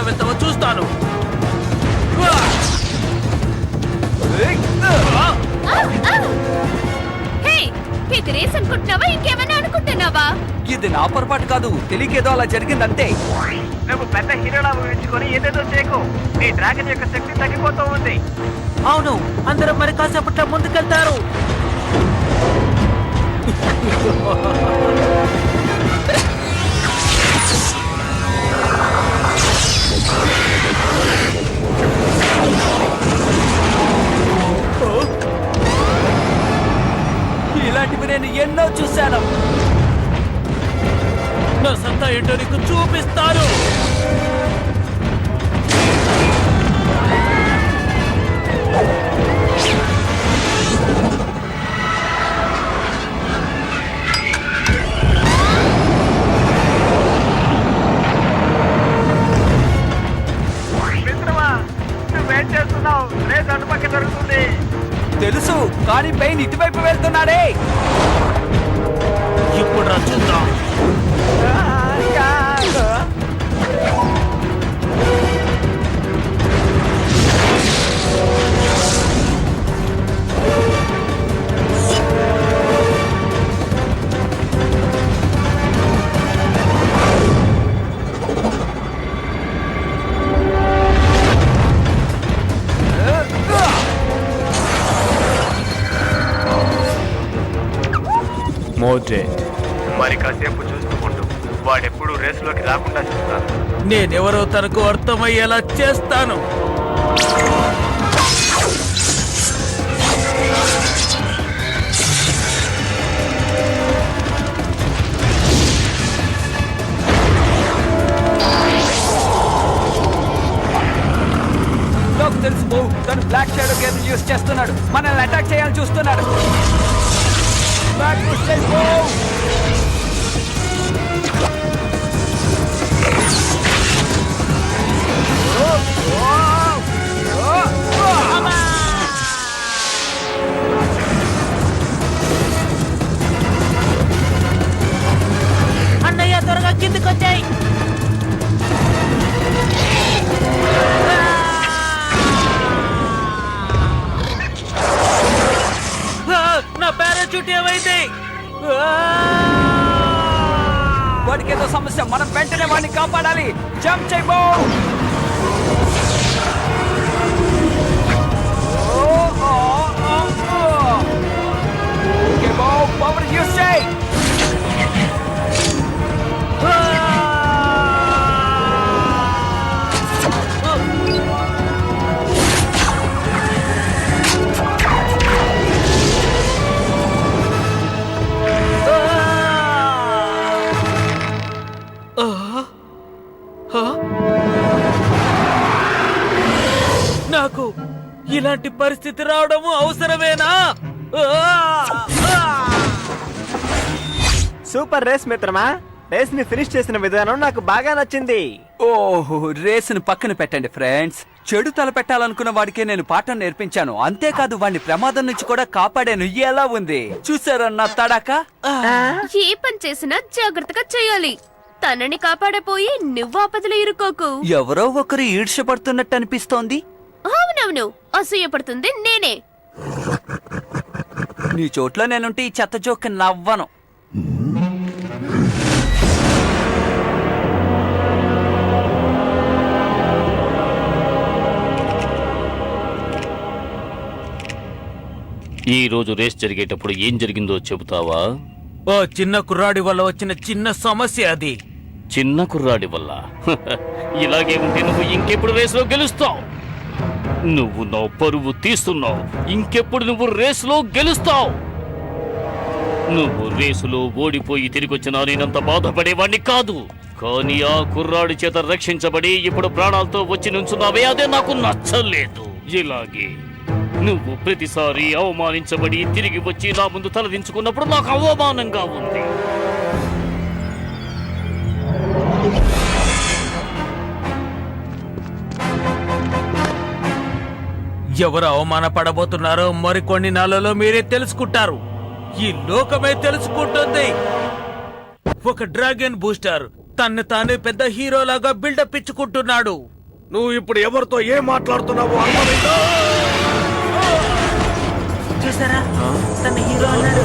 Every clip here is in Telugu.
వెళ్తావో చూస్తాను. ఇది రేస్ అనుకుంటున్నావా ఇంకేమైనా అనుకుంటున్నావా? ఇది నా పొరపాటు కాదు, తెలియకేదో అలా జరిగిందంతే. నువ్వు పెద్ద హీరోలా ఊహించుకొని ఏదేదో చేయకు. నీ డ్రాగన్ యొక్క శక్తి తగ్గిపోతూ ఉంది. అవును, అందరూ మరి కాసేపట్లో ముందుకెళ్తారు. ఇలాంటివి నేను ఎన్నో చూశాను. నా సత్తా ఏంటో నీకు చూపిస్తాను. మిత్రమా, నువ్వేం చేస్తున్నావు? రేస్ అటుపక్క జరుగుతుంది. తెలుసు, కానీ పెయిన్ ఇటువైపు వెళ్తున్నాడే. ఇప్పుడు రా చూద్దాం. మరి కాసేపు చూస్తూ ఉండు. వాడెప్పుడు రేసులోకి రాకుండా చూస్తాను. నేనెవరో తనకు అర్థమయ్యేలా చేస్తాను. నాకు తెలుసు బో, తను బ్లాక్ షాడో గేమ్ యూస్ చేస్తున్నాడు. మనల్ని అటాక్ చేయాలని చూస్తున్నాడు. బ్లాక్ పుష్ చేయి బో. అన్నయ్య త్వరగా కిందికి వచ్చాయి. నా పారాచూట్ ఏమైంది? వాడికి ఏదో సమస్య, మనం వెంటనే వాడిని కాపాడాలి. జంప్ చేయి బో. ఓకే బో, పవర్ యూస్ చేయి. నాకు ఇలాంటి పరిస్థితి రావడము అవసరమేనా? సూపర్ రేస్ మిత్రమా. రేస్ ని ఫినిష్ చేసిన విధానం నాకు బాగా నచ్చింది. ఓహో, రేసును పక్కన పెట్టండి ఫ్రెండ్స్. చెడు తల పెట్టాలనుకున్న వాడికే నేను పాఠం నేర్పించాను. అంతేకాదు వాడిని ప్రమాదం నుంచి కూడా కాపాడాను. ఎలా ఉంది చూసారన్నా తడాక? ఏ పని చేసినా జాగ్రత్తగా చేయాలి. తనని కాపాడపోయి నువ్వు ఆపదలో ఇరుకోకు. ఎవరో ఒకరు ఈడ్చపడుతున్నట్టు అనిపిస్తోంది. అవునవును, అసూయపడుతుంది నేనే. నీ చోట్ల నేనుంటే ఈ చెత్త జోక్ నవ్వను. ఈ రోజు రేస్ జరిగేటప్పుడు ఏం జరిగిందో చెబుతావా? ఓ చిన్న కుర్రాడి వల్ల వచ్చిన చిన్న సమస్య అది. చిన్న కుర్రాడి వల్ల? ఇలాగే ఉంటే నువ్వు ఇంకెప్పుడు రేసులో గెలుస్తావు? నువ్వు నా పరువు తీస్తున్నావు. ఇంకెప్పుడు నువ్వు రేసులో గెలుస్తావు? నువ్వు రేసులో ఓడిపోయి తిరిగొచ్చినా నేనంత బాధపడేవాణ్ణి కాదు. కానీ ఆ కుర్రాడి చేత రక్షించబడి ఇప్పుడు ప్రాణాలతో వచ్చి నుంచున్నావే, అదే నాకు నచ్చలేదు. ఇలాగే నువ్వు ప్రతిసారి అవమానించబడి తిరిగి వచ్చి నా ముందు తలదించుకున్నప్పుడు నాకు అవమానంగా ఉంది. ఎవరు అవమానపడబోతున్నారో మరికొన్ని నెలల్లో మీరే తెలుసుకుంటారు. ఈ లోకమే తెలుసుకుంటుంది. ఒక డ్రాగన్ బూస్టర్ తన్ను తానే పెద్ద హీరోలాగా బిల్డప్ ఇచ్చుకుంటున్నాడు. నువ్వు ఇప్పుడు ఎవరితో ఏం మాట్లాడుతున్నావో అర్థమైందా? చూసారా తన హీరో అన్నాడు.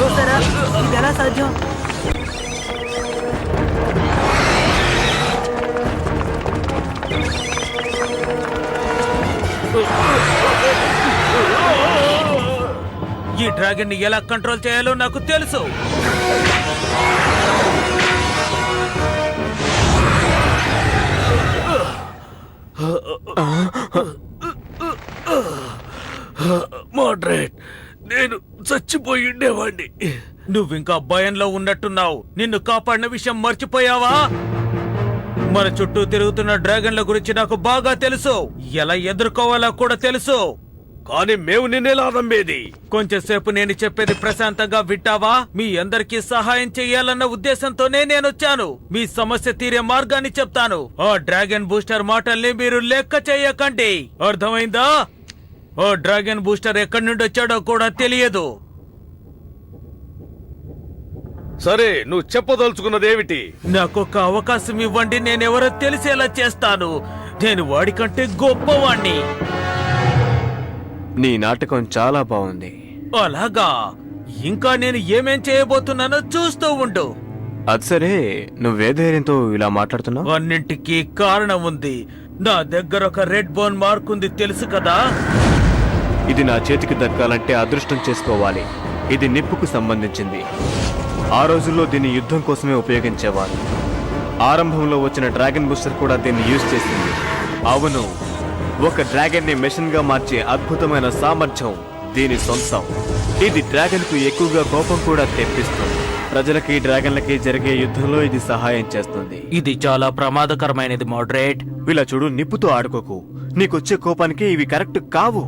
చూసారా ఇది ఎలా సాధ్యం? ఈ డ్రాగన్ ని ఎలా కంట్రోల్ చేయాలో నాకు తెలుసు. మోడ్రేట్, నేను చచ్చిపోయి ఉండేవాడిని. నువ్వింకా భయంలో ఉన్నట్టున్నావు. నిన్ను కాపాడిన విషయం మర్చిపోయావా? మన చుట్టూ తిరుగుతున్న డ్రాగన్ల గురించి నాకు బాగా తెలుసు. ఎలా ఎదుర్కోవాలో కూడా తెలుసు. కానీ మేము నిన్నెలా నమ్మేది? కొంచెంసేపు నేను చెప్పేది ప్రశాంతంగా వింటావా? మీ అందరికీ సహాయం చెయ్యాలన్న ఉద్దేశంతోనే నేనొచ్చాను. మీ సమస్య తీరే మార్గాన్ని చెప్తాను. ఆ డ్రాగన్ బూస్టర్ మాటల్ని మీరు లెక్క చేయకండి, అర్థమైందా? ఓ డ్రాగన్ బూస్టర్ ఎక్కడి నుండి వచ్చాడో కూడా తెలియదు. సరే, నువ్వు చెప్పదలుచుకున్నదేమిటి? నాకొక అవకాశం ఇవ్వండి, నేనెవరో తెలిసేలా చేస్తాను. నేను వాడికంటే గొప్పవాణ్ణి. నీ నాటకం చాలా బాగుంది. అలాగా? ఇంకా నేను ఏమేం చేయబోతున్నానో చూస్తూ ఉండు. అది సరే, నువ్వే ధైర్యంతో ఇలా మాట్లాడుతున్నావు? అన్నింటికీ కారణం ఉంది. నా దగ్గర ఒక రెడ్ బోన్ మార్క్ ఉంది, తెలుసు కదా? ఇది నా చేతికి దక్కాలంటే అదృష్టం చేసుకోవాలి. ఇది నిప్పుకు సంబంధించింది. ఆ రోజుల్లో దీన్ని యుద్ధం కోసమే ఉపయోగించేవారు. ఆరంభంలో వచ్చిన డ్రాగన్ బూస్టర్ కూడా దీన్ని యూజ్ చేసింది. అవును, ఒక డ్రాగన్ ని మెషిన్ గా మార్చే అద్భుతమైన సామర్థ్యం దీని సొంతం. ఇది డ్రాగన్ కు ఎక్కువగా కోపం కూడా తెప్పిస్తుంది. ప్రజలకి డ్రాగన్లకి జరిగే యుద్ధంలో ఇది సహాయం చేస్తుంది. ఇది చాలా ప్రమాదకరమైనది మోడరేట్. ఇలా చూడు, నిప్పుతో ఆడుకోకు. నీకొచ్చే కోపానికి ఇవి కరెక్ట్ కావు.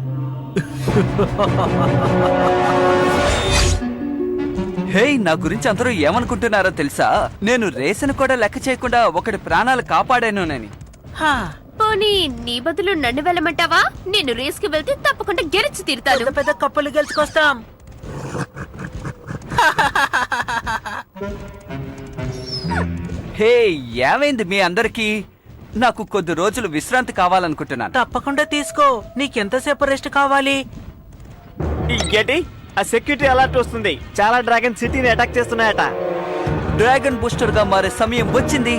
హే, నా గురించి అందరూ ఏమనుకుంటున్నారో తెలుసా? నేను రేసును కూడా లెక్క చేయకుండా ఒకటి ప్రాణాలు కాపాడానునని. పోనీ నీ బదులు నన్ను వెళ్ళమంటావా? నేను రేస్ కి వెళ్తే తప్పకుండా గెలిచి తీరుతాను. పెద్ద పెద్ద కప్పులు గెలుచుకొస్తాం. హే, ఏమైంది మీ అందరికీ? నాకు కొద్ది రోజులు విశ్రాంతి కావాలనుకుంటున్నాను. తప్పకుండా తీసుకో. నీకెంతసేపు రెస్ట్ కావాలి? ఇంకేంటి? ఆ సెక్యూరిటీ అలర్ట్ వస్తుంది. చాలా డ్రాగన్ సిటీని అటాక్ చేస్తున్నాయట. డ్రాగన్ బూస్టర్ గా మారే సమయం వచ్చింది.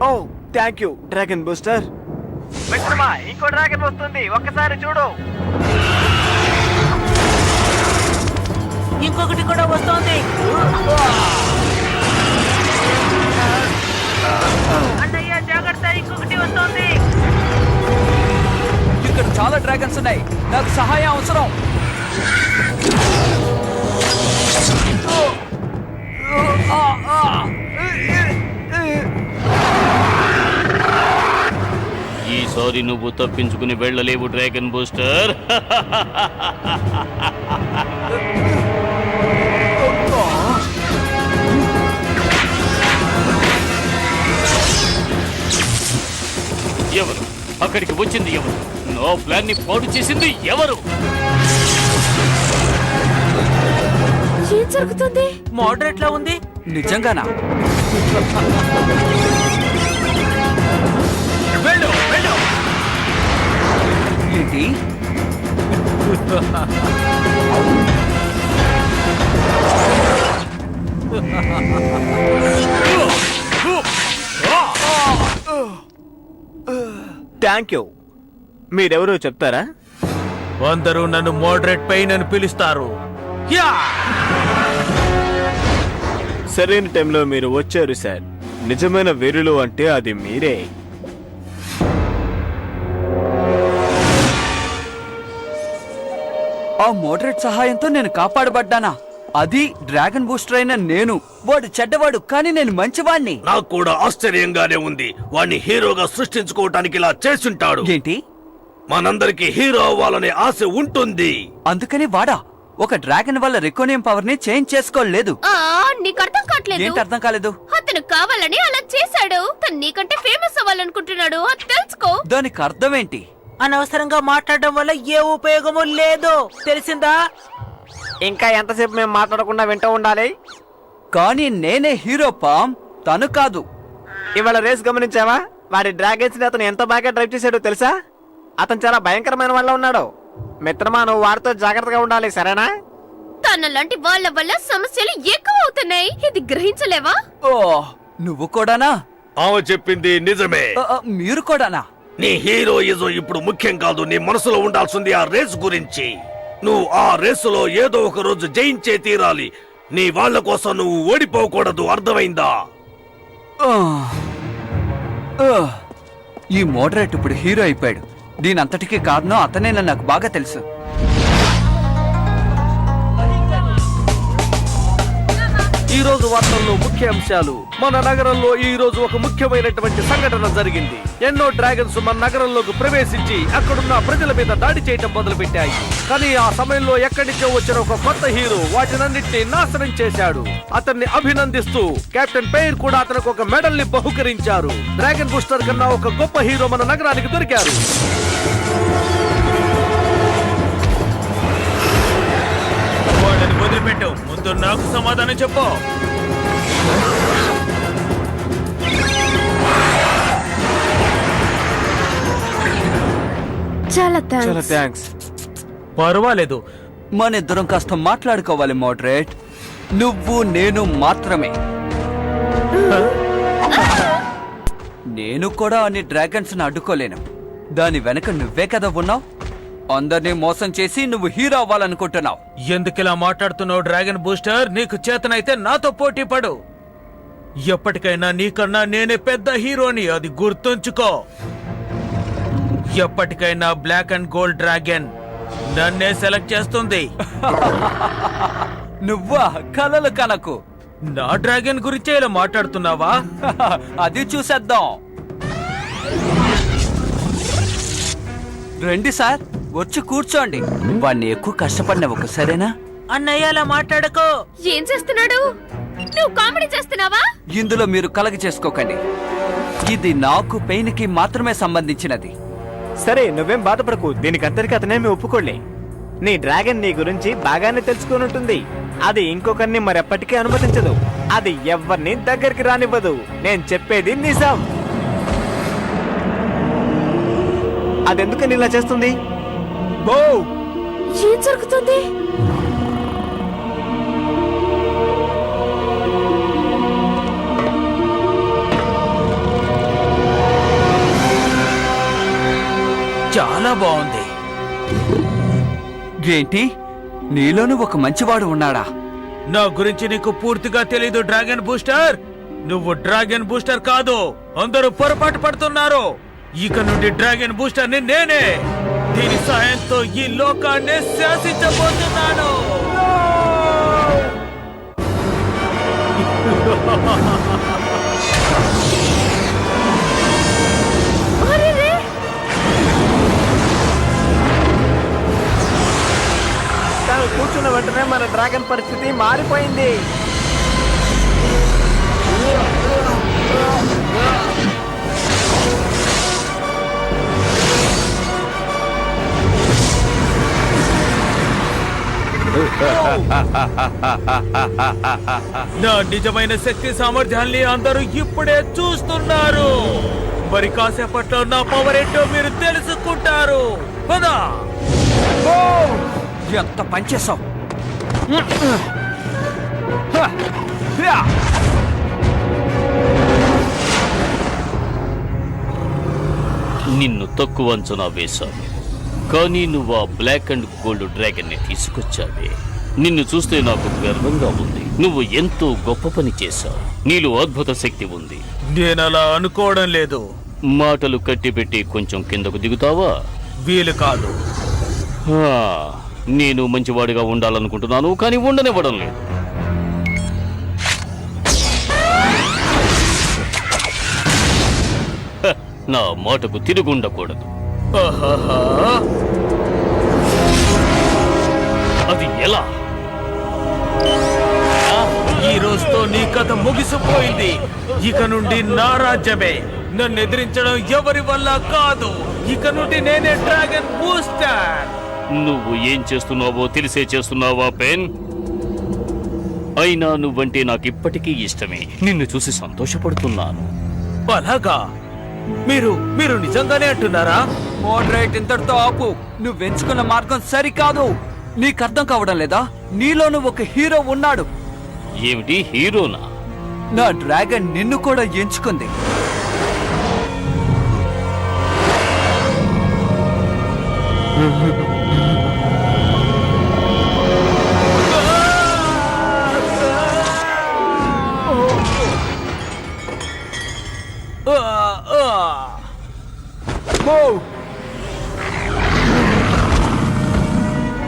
ఓ, థ్యాంక్ యూ డ్రాగన్ బూస్టర్. మిత్రమా, ఇంకో డ్రాగన్ వస్తుంది, ఒక్కసారి చూడు. ఇంకొకటి కూడా వస్తోంది. అన్నయ్య జాగ్రత్త, ఇంకొకటి వస్తోంది. ఇక్కడ చాలా డ్రాగన్స్ ఉన్నాయి, నాకు సహాయం అవసరం. ఈసారి నువ్వు తప్పించుకుని వెళ్ళలేవు డ్రాగన్ బూస్టర్. ఎవరు అక్కడికి వచ్చింది? ఎవరు నా ప్లాన్ ని పాడు చేసింది? ఎవరు? ఏం జరుగుతుంది? మోడరేట్ లా ఉంది. నిజంగానా? వెళ్ళు, వెళ్ళు. ఏంటి? Thank you. మీరెవరో చెప్తారా? అందరూ నన్ను మోడరేట్ పెయిన్ అని పిలుస్తారు. యా! సరైన టైంలో మీరు వచ్చారు సార్. నిజమైన వీరులు అంటే అది మీరే. ఆ మోడరేట్ సహాయంతో నేను కాపాడబడ్డానా? అది డ్రాగన్ బూస్టర్ అయిన నేను. వాడు చెడ్డవాడు, కానీ నేను మంచివాణ్ణి. నాకు కూడా ఆశ్చర్యంగానే ఉంది. వాణ్ణి హీరోగా సృష్టించుకోవటానికి ఇలా చేసుంటాడు. ఏంటి? మనందరికి హీరో అవ్వాలనే ఆశ ఉంటుంది. అందుకని వాడా? ఒక డ్రాగన్ వల్ల రెకోనియం పవర్ ని చేంజ్ చేసుకోలేదు. నీకు అర్థం కావట్లేదు. ఏంటి అర్థం కాలేదు? అతను కావాలని అలా చేశాడు. తను నీకంటే ఫేమస్ అవ్వాలనుకుంటున్నాడు, అది తెలుసుకో. దానికి అర్థం ఏంటి? అనవసరంగా మాట్లాడడం వల్ల ఏ ఉపయోగము లేదు, తెలిసిందా? ఇంకా ఎంతసేపు మేము మాట్లాడకుండా వింటూ ఉండాలి? కానీ నేనే హీరో పామ్, తను కాదు. ఇవాళ రేస్ గమనించావా? వాడి డ్రాగన్స్ ని అతను ఎంత బాగా డ్రైవ్ చేశాడో తెలుసా? అతను చాలా భయంకరమైన వాళ్ళ ఉన్నాడు. మిత్రమా, నువ్వు వాడితో జాగ్రత్తగా ఉండాలి, సరేనా? తనలాంటి వాళ్ళ వల్ల సమస్యలు ఎక్కువ అవుతున్నాయి, ఇది గ్రహించలేవా? ఓ, నువ్వు కూడానా? ఆమె చెప్పింది నిజమే. మీరు కూడానా? నీ హీరోయిజం ఇప్పుడు ముఖ్యం కాదు. నీ మనసులో ఉండాల్సింది ఆ రేస్ గురించి. నువ్వు ఆ రేసులో ఏదో ఒక రోజు జయించే తీరాలి. నీ వాళ్ళ కోసం నువ్వు ఓడిపోకూడదు, అర్థమైందా? ఈ మోడరేట్ ఇప్పుడు హీరో అయిపోయాడు. దీనంతటికీ కారణం అతనేనని నాకు బాగా తెలుసు. ఈ రోజు వార్తల్లో ముఖ్య అంశాలు. మన నగరంలో ఈ రోజు ఒక ముఖ్యమైనటువంటి సంఘటన జరిగింది. ఎన్నో డ్రాగన్స్ మన నగరంలోకి ప్రవేశించి అక్కడున్న ప్రజల మీద దాడి చేయటం మొదలుపెట్టాయి. కానీ ఆ సమయంలో ఎక్కడి నుంచో వచ్చిన ఒక కొత్త హీరో వాటినన్నింటినీ నాశనం చేశాడు. అతన్ని అభినందిస్తూ కెప్టెన్ పేర్ కూడా అతనికి ఒక మెడల్ ని బహుకరించారు. డ్రాగన్ బూస్టర్ కన్నా ఒక గొప్ప హీరో మన నగరానికి దొరికారు. వాడిని వదిలిపెట్టు, ముందు నాకు సమాధానం చెప్పు. చాలా థ్యాంక్స్. పర్వాలేదు. మన ఇద్దరం కాస్త మాట్లాడుకోవాలి మోడరేట్. నువ్వు నేను మాత్రమే. నేను కూడా అన్ని డ్రాగన్స్ ని అడ్డుకోలేను. దాని వెనక నువ్వే కదా ఉన్నావు. అందరినీ మోసం చేసి నువ్వు హీరో అవ్వాలనుకుంటున్నావు. ఎందుకిలా మాట్లాడుతున్నావు డ్రాగన్ బూస్టర్? నీకు చేతనైతే నాతో పోటీ పడు. ఎప్పటికైనా నీకన్నా నేనే పెద్ద హీరోని, అది గుర్తుంచుకో. ఎప్పటికైనా బ్లాక్ అండ్ గోల్డ్ డ్రాగన్ నన్నే సెలెక్ట్ చేస్తుంది. నువ్వా? కలలు కనకు. నా డ్రాగన్ గురించే ఇలా మాట్లాడుతున్నావా? అది చూసేద్దాం. రండి సార్, వచ్చి కూర్చోండి. వాణ్ణి ఎక్కువ కష్టపడినవ్వకు, సరేనా? అన్నయ్య అలా మాట్లాడకో. ఏం చేస్తున్నాడు? నువ్వు కామెడీ చేస్తున్నావా? ఇందులో మీరు కలగ చేసుకోకండి. ఇది నాకు పెయిన్ కి మాత్రమే సంబంధించినది. సరే, నువ్వేం బాధపడకు. దీనికి అందరికి అతనేమి ఒప్పుకోలే. నీ డ్రాగన్ నీ గురించి బాగానే తెలుసుకుని ఉంటుంది. అది ఇంకొకరిని మరెప్పటికీ అనుమతించదు. అది ఎవరిని దగ్గరికి రానివ్వదు. నేను చెప్పేది నిజం. అదెందుకని ఇలా చేస్తుంది? ఏం జరుగుతుంది? చాలా బాగుంది. ఏంటి, నీలోనూ ఒక మంచివాడు ఉన్నాడా? నా గురించి నీకు పూర్తిగా తెలీదు డ్రాగన్ బూస్టర్. నువ్వు డ్రాగన్ బూస్టర్ కాదు, అందరూ పొరపాటు పడుతున్నారు. ఇక నుండి డ్రాగన్ బూస్టర్ ని నేనే. దీని సాయంతో ఈ లోకాన్ని శాసించబోతున్నాను. తను కూర్చున్న వెంటనే మన డ్రాగన్ పరిస్థితి మారిపోయింది. నా నిజమైన శక్తి సామర్థ్యాన్ని అందరూ ఇప్పుడే చూస్తున్నారు. మరి కాసేపట్లో నా పవర్ ఏంటో మీరు తెలుసుకుంటారు. పదా, ఎంత పనిచేసావు! నిన్ను తక్కువ అంచనా వేశాను, కానీ నువ్వు ఆ బ్లాక్ అండ్ గోల్డ్ డ్రాగన్ ని తీసుకొచ్చావే. నిన్ను చూస్తే నాకు గర్వంగా ఉంది. నువ్వు ఎంతో గొప్ప పని చేశావు. నీలో అద్భుత శక్తి ఉంది. నేనలా అనుకోవడం లేదు. మాటలు కట్టిపెట్టి కొంచెం కిందకు దిగుతావా? వీలు కాదు. నేను మంచివాడిగా ఉండాలనుకుంటున్నాను, కానీ ఉండనివ్వడం లేదు. నా మాటకు తిరుగుండకూడదు. అది ఎలా? ఈ రోజుతో నీ కథ ముగిసిపోయింది. ఇక నుండి నా రాజ్యమే. నన్ను ఎదిరించడం ఎవరి వల్ల కాదు. ఇక నుండి నేనే డ్రాగన్ బూస్టర్. నువ్వు ఏం చేస్తున్నావో తెలిసే చేస్తున్నావా పెన్? అయినా నువ్వంటే నాకు ఇప్పటికీ ఇష్టమే. నిన్ను చూసి సంతోషపడుతున్నాను. అలాగా? మీరు నిజంగానే అంటున్నారా? మోడరేట్ ఇంతటితో ఆపు. నువ్వు ఎంచుకున్న మార్గం సరికాదు. నీకు అర్థం కావడం లేదా? నీలోను ఒక హీరో ఉన్నాడు. ఏమిటి, హీరోనా? నా డ్రాగన్ నిన్ను కూడా ఎంచుకుంది.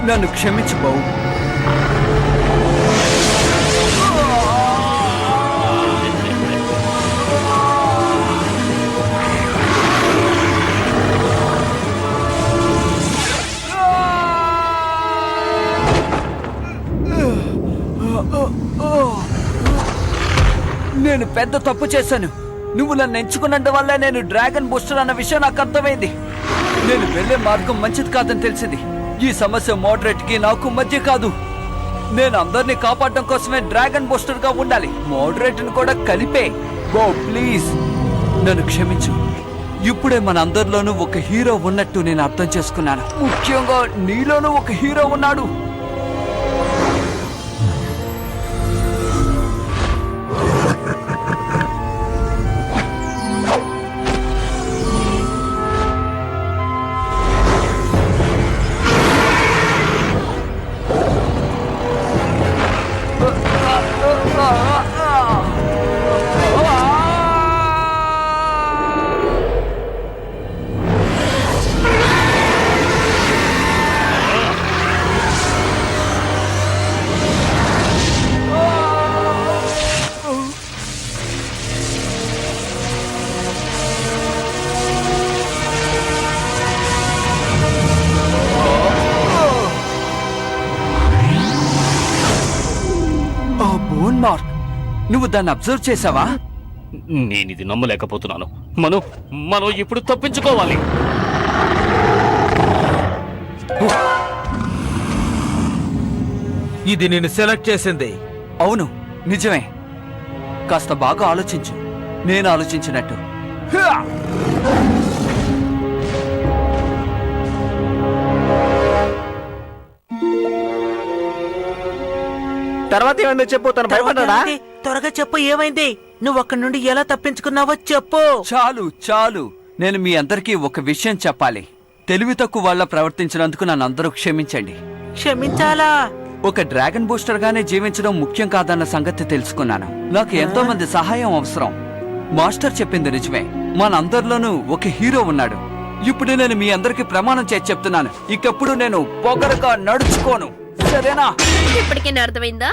నన్ను క్షమించు బావు. నేను పెద్ద తప్పు చేశాను. నువ్వు నన్ను ఎంచుకున్నందు వల్ల నేను డ్రాగన్ బూస్టర్ అన్న విషయం నాకు అర్థమైంది. నేను వెళ్లే మార్గం మంచిది కాదని తెలిసింది. ఈ సమస్య మోడరేట్ కి నాకు మధ్య కాదు. నేను అందరినీ కాపాడడం కోసమే డ్రాగన్ బూస్టర్ గా ఉండాలి. మోడరేట్ ని కూడా కలిపే. గో ప్లీజ్, నన్ను క్షమించు. ఇప్పుడే మన అందరిలోనూ ఒక హీరో ఉన్నట్టు నేను అర్థం చేసుకున్నాను. ముఖ్యంగా నీలోనూ ఒక హీరో ఉన్నాడు. బోన్ మార్క్, నువ్వు దాన్ని అబ్జర్వ్ చేసావా? నేనిది నమ్మలేకపోతున్నాను. మనం ఇప్పుడు తప్పించుకోవాలి. ఇది నేను సెలెక్ట్ చేసింది. అవును, నిజమే. కాస్త బాగా ఆలోచించు. నేను ఆలోచించినట్టు. తర్వాత ఏమైందో చెప్పు. తను భయపడ్డా? త్వరగా చెప్పు, ఏమైంది? నువ్వు అక్కడి నుండి ఎలా తప్పించుకున్నావో చెప్పు. చాలు చాలు, నేను మీ అందరికీ ఒక విషయం చెప్పాలి. తెలివి తక్కువ వాళ్ళ ప్రవర్తించినందుకు నన్ను అందరూ క్షమించండి. క్షమించాలా? ఒక డ్రాగన్ బూస్టర్ గానే జీవించడం ముఖ్యం కాదన్న సంగతి తెలుసుకున్నాను. నాకు ఎంతో మంది సహాయం అవసరం. మాస్టర్ చెప్పింది నిజమే. మనందరిలోనూ ఒక హీరో ఉన్నాడు. ఇప్పుడు నేను మీ అందరికి ప్రమాణం చేసి చెప్తున్నాను, ఇకప్పుడు నేను పొగరుగా నడుచుకోను. సరేనా? ఇప్పటికే అర్థమైందా?